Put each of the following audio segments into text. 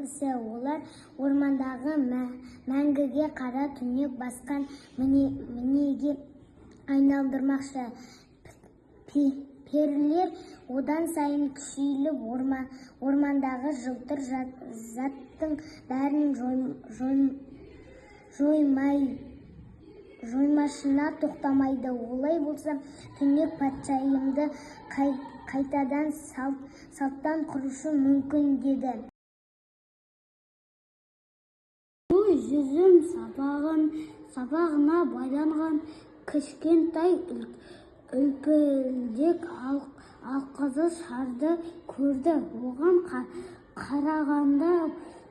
кісі. Олар ормандағы мәңгіге қара түнек басқан мінеге айналдырмақшы. Перілер одан сайын күшейіп, ормандағы жылтыр заттың бәрін жоймашына тоқтамайды. Олай болса, түнек патшайымды қайтадан салттан құрушы мүмкін деді. Бұл жүзім сабағына байланған кішкентай үлпілдек алқызыл шарды көрді. Оған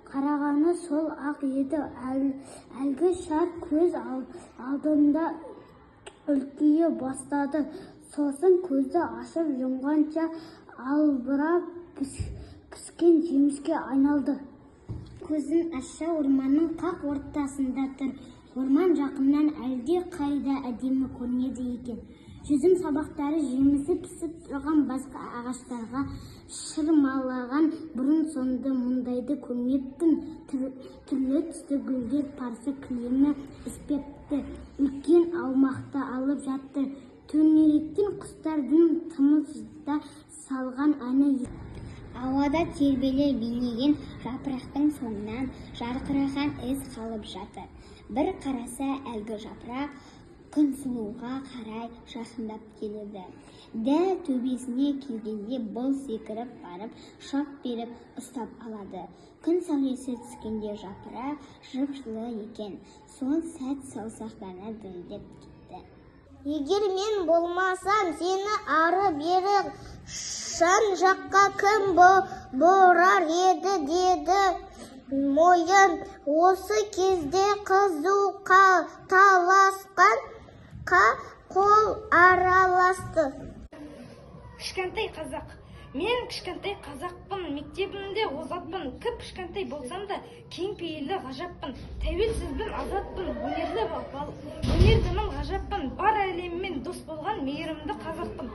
қарағаны сол ақ еді. Әлгі шар көз алдында үлкейе бастады. Сосын көзді ашып жұмғанша албырап піскен жеміске айналды. Көзін ашса, орманның қақ ортасында тұр. Орман жақыннан әлде қайда әдемі көрінеді екен. Жүзім сабақтары жемісі пісіп тұрған басқа ағаштарға шырмалаған. Бұрын-соңды мұндайды көрмеппін. Түрлі түсті гүлдер парсы кілемі іспетті. Үлкен аумақты алып жатты. Төңіректен құстардың тымырсыта салған әні. Ауада тербеле билеген жапырақтың соңынан жарқыраған із қалып жатыр. Бір қараса, әлгі жапырақ Күнсұлуға қарай жақындап келеді. Дәл төбесіне келгенде бұл секіріп барып, шап беріп ұстап алады. Күн сәулесі түскенде жапырақ жып-жылы екен. Сол сәт саусақтарына дірілдеп кетті. Егер мен болмасам, сені ары-бері шан жаққа кім бұрар еді, деді мойын. Осы кезде қызу таласқан қол араласты. Кішкентай қазақ. Мен кішкентай қазақпын, мектебімде озатпын. Кіп кішкентай болсам да, кең пейілі ғажаппын. Тәуелсізбін, азатпын, өнердімін ғажаппын. Бар әлеммен дос болған мейірімді қазақпын.